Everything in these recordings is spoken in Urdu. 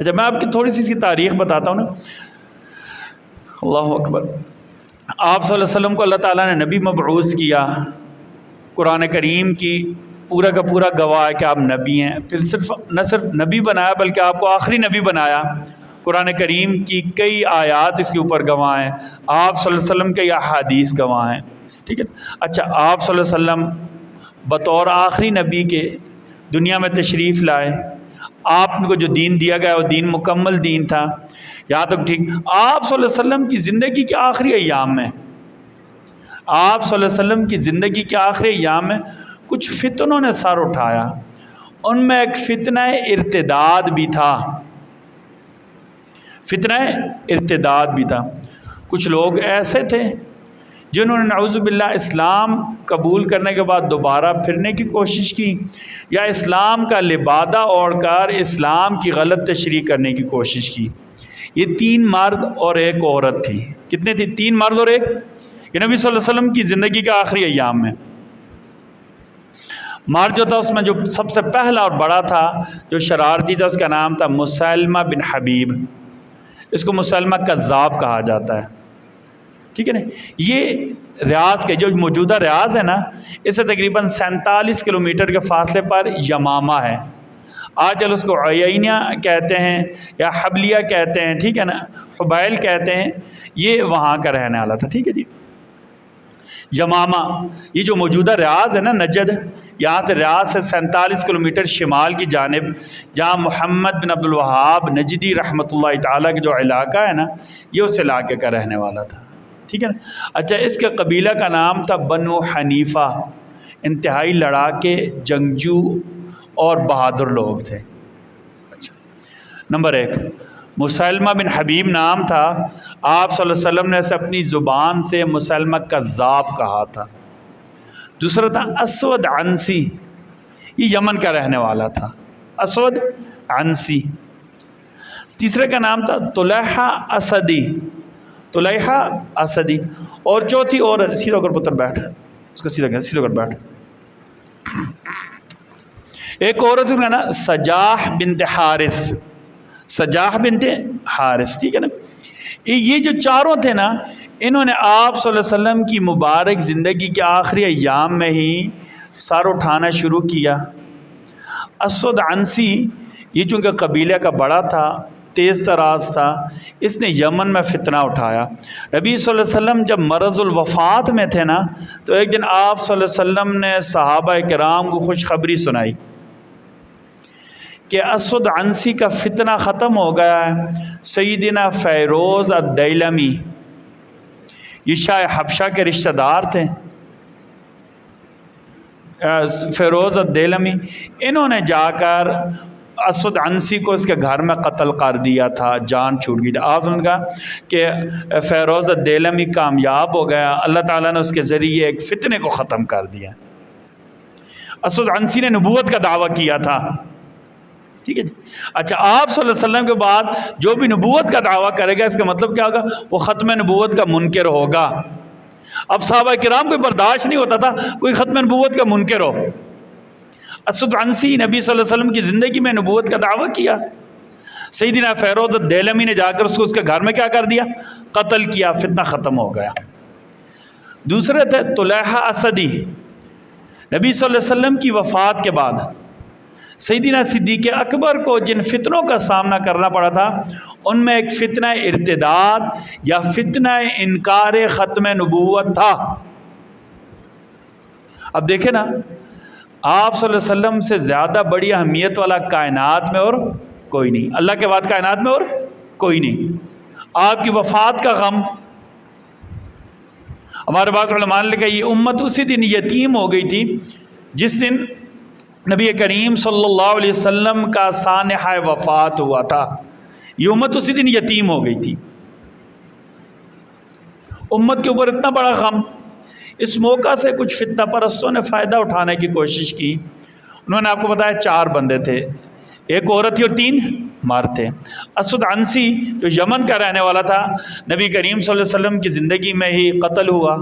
اچھا میں آپ کی تھوڑی سی اس کی تاریخ بتاتا ہوں نا. اللہ اکبر. آپ صلی اللہ علیہ وسلم کو اللہ تعالیٰ نے نبی مبعوث کیا. قرآن کریم کی پورا کا پورا گواہ ہے کہ آپ نبی ہیں. پھر نہ صرف نبی بنایا بلکہ آپ کو آخری نبی بنایا. قرآن کریم کی کئی آیات اس کے اوپر گواہ ہیں. آپ صلی اللہ علیہ وسلم کے احادیث گواہ ہیں. ٹھیک ہے. اچھا آپ صلی اللہ علیہ وسلم بطور آخری نبی کے دنیا میں تشریف لائے. آپ کو جو دین دیا گیا وہ دین مکمل دین تھا. یہاں تک ٹھیک. آپ صلی اللہ علیہ وسلم کی زندگی کے آخری ایام میں کچھ فتنوں نے سر اٹھایا. ان میں ایک فتنہ ارتداد بھی تھا. کچھ لوگ ایسے تھے جنہوں نے نعوذ باللہ اسلام قبول کرنے کے بعد دوبارہ پھرنے کی کوشش کی، یا اسلام کا لبادہ اوڑھ کر اسلام کی غلط تشریح کرنے کی کوشش کی. یہ 3 مرد اور 1 عورت تھی. کتنے تھی؟ 3 مرد اور 1. یہ نبی صلی اللہ علیہ وسلم کی زندگی کے آخری ایام میں. مرد جو تھا اس میں جو سب سے پہلا اور بڑا تھا، جو شرارتی تھا، اس کا نام تھا مسلمہ بن حبیب. اس کو مسلمہ کذاب کہا جاتا ہے. ٹھیک ہے نا. یہ ریاض کے جو موجودہ ریاض ہے نا، اس سے تقریباً 47 کلومیٹر کے فاصلے پر یمامہ ہے. آج کل اس کو عینیہ کہتے ہیں یا حبلیہ کہتے ہیں. ٹھیک ہے نا. حبیل کہتے ہیں. یہ وہاں کا رہنے والا تھا. ٹھیک ہے جی. یمامہ یہ جو موجودہ ریاض ہے نا، نجد، یہاں سے ریاض سے 47 کلومیٹر شمال کی جانب، جہاں محمد بن عبد الوہاب نجدی رحمۃ اللہ تعالیٰ کا جو علاقہ ہے نا، یہ اس علاقے کا رہنے والا تھا. ٹھیک ہے نا. اچھا اس کے قبیلہ کا نام تھا بنو حنیفہ. انتہائی لڑاکے، جنگجو اور بہادر لوگ تھے. اچھا نمبر 1 مسلمہ بن حبیب نام تھا. آپ صلی اللہ علیہ وسلم نے اسے اپنی زبان سے مسلمہ کذاب کہا تھا. دوسرا تھا اسود عنسی. یہ یمن کا رہنے والا تھا. اسود عنسی. تیسرے کا نام تھا طلحہ اسدی. اور چوتھی اور سیدھا ہو کر پتر بیٹھ، اس کو سیدھا ہو کر بیٹھ. ایک عورت کا نا سجاح بنت حارث. ٹھیک ہے نا. یہ جو چاروں تھے نا، انہوں نے آپ صلی اللہ علیہ وسلم کی مبارک زندگی کے آخری ایام میں ہی سر اٹھانا شروع کیا. اسود عنسی یہ چونکہ قبیلے کا بڑا تھا، تیز تراز تھا، اس نے یمن میں فتنہ اٹھایا. نبی صلی اللہ علیہ وسلم جب مرض الوفات میں تھے نا، تو ایک دن آپ صلی اللہ علیہ وسلم نے صحابہ کرام کو خوشخبری سنائی کہ اسود عنسی کا فتنہ ختم ہو گیا ہے. سیدنا فیروز الدیلمی، یہ شاہ حبشہ کے رشتہ دار تھے. فیروز الدیلمی انہوں نے جا کر اسود عنسی کو اس کے گھر میں قتل کر دیا تھا. جان چھوٹ گئی تھی. آپ نے کہا کہ فیروز الدیلمی کامیاب ہو گیا، اللہ تعالیٰ نے اس کے ذریعے ایک فتنے کو ختم کر دیا. اسود عنسی نے نبوت کا دعویٰ کیا تھا. ٹھیک ہے جی. اچھا آپ صلی اللہ علیہ وسلم کے بعد جو بھی نبوت کا دعویٰ کرے گا، اس کا مطلب کیا ہوگا؟ وہ ختم نبوت کا منکر ہوگا. اب صحابہ کرام کو برداشت نہیں ہوتا تھا کوئی ختم نبوت کا منکر ہو. اسود عنسی نبی صلی اللہ علیہ وسلم کی زندگی میں نبوت کا دعویٰ کیا. سیدنا فیروز الدیلمی نے جا کر اس کو اس کے گھر میں کیا کر دیا؟ قتل کیا. فتنہ ختم ہو گیا. دوسرے تھے طلحہ اسدی. نبی صلی اللہ علیہ وسلم کی وفات کے بعد سیدنا صدیق اکبر کو جن فتنوں کا سامنا کرنا پڑا تھا، ان میں ایک فتنہ ارتداد یا فتنہ انکار ختم نبوت تھا. اب دیکھیں نا، آپ صلی اللہ علیہ وسلم سے زیادہ بڑی اہمیت والا کائنات میں اور کوئی نہیں. اللہ کے بعد کائنات میں اور کوئی نہیں. آپ کی وفات کا غم، ہمارے بعض علماء نے لکھا یہ امت اسی دن یتیم ہو گئی تھی جس دن نبی کریم صلی اللہ علیہ وسلم کا سانحہ وفات ہوا تھا. یہ امت اسی دن یتیم ہو گئی تھی. امت کے اوپر اتنا بڑا غم. اس موقع سے کچھ فتنہ پرستوں نے فائدہ اٹھانے کی کوشش کی. انہوں نے آپ کو بتایا 4 بندے تھے، 1 عورت تھی اور 3 مرد تھے. اسود عنسی جو یمن کا رہنے والا تھا، نبی کریم صلی اللہ علیہ وسلم کی زندگی میں ہی قتل ہوا.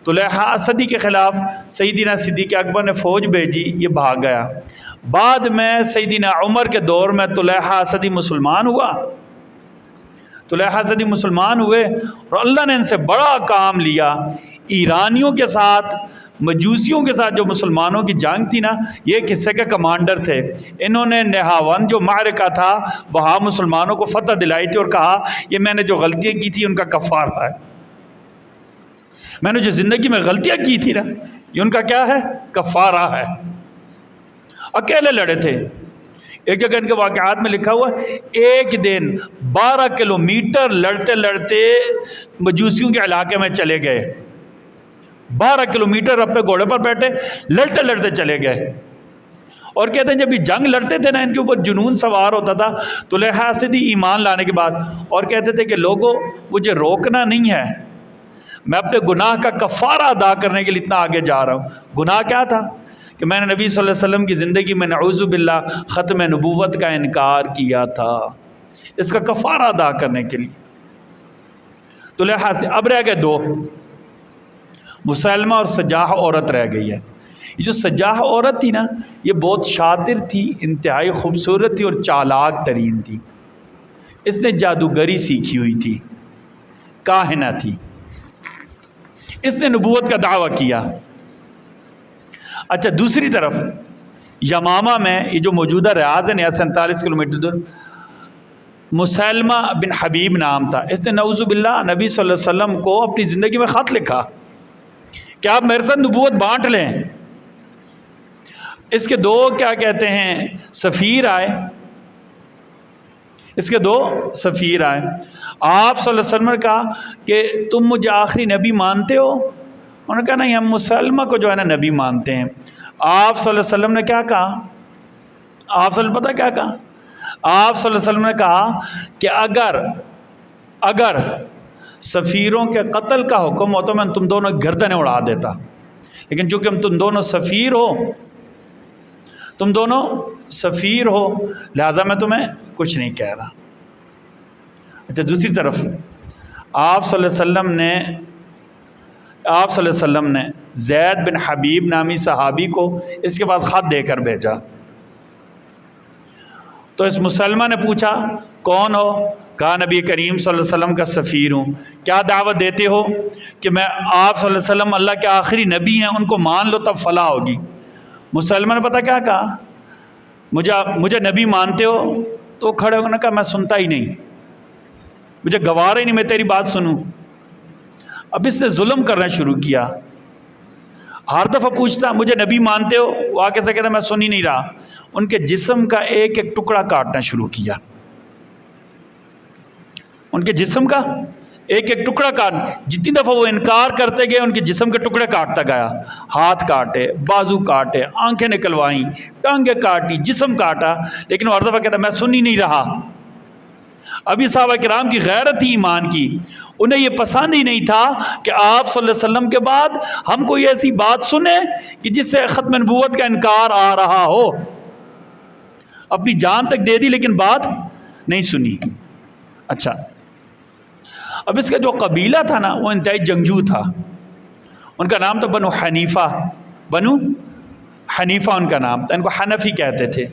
طلحہ اسدی کے خلاف سیدنا صدیق اکبر نے فوج بھیجی، یہ بھاگ گیا. بعد میں سیدنا عمر کے دور میں طلحہ اسدی مسلمان ہوا، طلحہ اسدی مسلمان ہوئے اور اللہ نے ان سے بڑا کام لیا۔ ایرانیوں کے ساتھ، مجوسیوں کے ساتھ جو مسلمانوں کی جنگ تھی نا، یہ ایک حصے کے کمانڈر تھے، انہوں نے نہاوند جو معرکہ تھا وہاں مسلمانوں کو فتح دلائی تھی اور کہا یہ میں نے جو غلطیاں کی تھی ان کا کفارہ ہے، میں نے جو زندگی میں غلطیاں کی تھی نا یہ ان کا کیا ہے، کفارہ ہے۔ اکیلے لڑے تھے۔ ایک جگہ ان کے واقعات میں لکھا ہوا ہے ایک دن 12 کلومیٹر لڑتے لڑتے مجوسیوں کے علاقے میں چلے گئے، 12 کلومیٹر اپنے گھوڑے پر بیٹھے لڑتے لڑتے چلے گئے، اور کہتے ہیں جب یہ جنگ لڑتے تھے نا ان کے اوپر جنون سوار ہوتا تھا طلحہ اسدی ایمان لانے کے بعد، اور کہتے تھے کہ لوگوں مجھے روکنا نہیں ہے، میں اپنے گناہ کا کفارہ ادا کرنے کے لیے اتنا آگے جا رہا ہوں۔ گناہ کیا تھا کہ میں نے نبی صلی اللہ علیہ وسلم کی زندگی میں نعوذ باللہ ختم نبوت کا انکار کیا تھا، اس کا کفارہ ادا کرنے کے لیے۔ طلحہ سے اب رہ گئے دو، مسلمہ اور سجاح عورت رہ گئی ہے۔ یہ جو سجاح عورت تھی نا یہ بہت شاطر تھی، انتہائی خوبصورت تھی اور چالاک ترین تھی، اس نے جادوگری سیکھی ہوئی تھی، کاہنہ تھی، اس نے نبوت کا دعویٰ کیا۔ اچھا دوسری طرف یمامہ میں یہ جو موجودہ ریاض ہے نا 47 کلومیٹر دور، مسلمہ بن حبیب نام تھا، اس نے نعوذ باللہ نبی صلی اللہ علیہ وسلم کو اپنی زندگی میں خط لکھا کہ آپ میرے ساتھ نبوت بانٹ لیں۔ اس کے دو کیا کہتے ہیں سفیر آئے، اس کے دو سفیر آئے، آپ صلی اللہ علیہ وسلم نے کہا کہ تم مجھے آخری نبی مانتے ہو؟ انہوں نے کہا نہیں ہم مسلمہ کو جو ہے نا نبی مانتے ہیں۔ آپ صلی اللہ علیہ وسلم نے کیا کہا؟ آپ صلی اللہ علیہ وسلم پتہ کیا کہا؟ آپ صلی اللہ علیہ وسلم نے کہا کہ اگر سفیروں کے قتل کا حکم ہو تو میں تم دونوں گردنیں اڑا دیتا، لیکن چونکہ تم دونوں سفیر ہو لہٰذا میں تمہیں کچھ نہیں کہہ رہا۔ اچھا دوسری طرف آپ صلی اللہ علیہ وسلم نے زید بن حبیب نامی صحابی کو اس کے پاس خط دے کر بھیجا، تو اس مسلمہ نے پوچھا کون ہو؟ کہا نبی کریم صلی اللہ علیہ وسلم کا سفیر ہوں۔ کیا دعوت دیتے ہو؟ کہ میں آپ صلی اللہ علیہ وسلم اللہ کے آخری نبی ہیں، ان کو مان لو تب فلاح ہوگی۔ مسلمہ نے پتہ کیا کہا؟ مجھے نبی مانتے ہو؟ تو کھڑے ہو نے کہا میں سنتا ہی نہیں، مجھے گوارا ہی نہیں میں تیری بات سنوں۔ اب اس نے ظلم کرنا شروع کیا، ہر دفعہ پوچھتا مجھے نبی مانتے ہو؟ وہ آگے سے کہتا میں سن ہی نہیں رہا۔ ان کے جسم کا ایک ایک ٹکڑا کاٹنا شروع کیا، ان کے جسم کا ایک ایک ٹکڑا کاٹ، جتنی دفعہ وہ انکار کرتے گئے ان کے جسم کے ٹکڑے کاٹتا گیا، ہاتھ کاٹے، بازو کاٹے، آنکھیں نکلوائیں، ٹانگیں کاٹی، جسم کاٹا، لیکن وہ ہر دفعہ کہتا میں سن ہی نہیں رہا۔ ابھی صحابہ کرام کی غیرت ہی ایمان کی، انہیں یہ پسند ہی نہیں تھا کہ آپ صلی اللہ علیہ وسلم کے بعد ہم کوئی ایسی بات سنیں کہ جس سے ختم نبوت کا انکار آ رہا ہو۔ اپنی جان تک دے دی لیکن بات نہیں سنی۔ اچھا اب اس کا جو قبیلہ تھا نا وہ انتہائی جنگجو تھا، ان کا نام تھا بنو حنیفہ ان کا نام تھا، ان کو حنفی کہتے تھے۔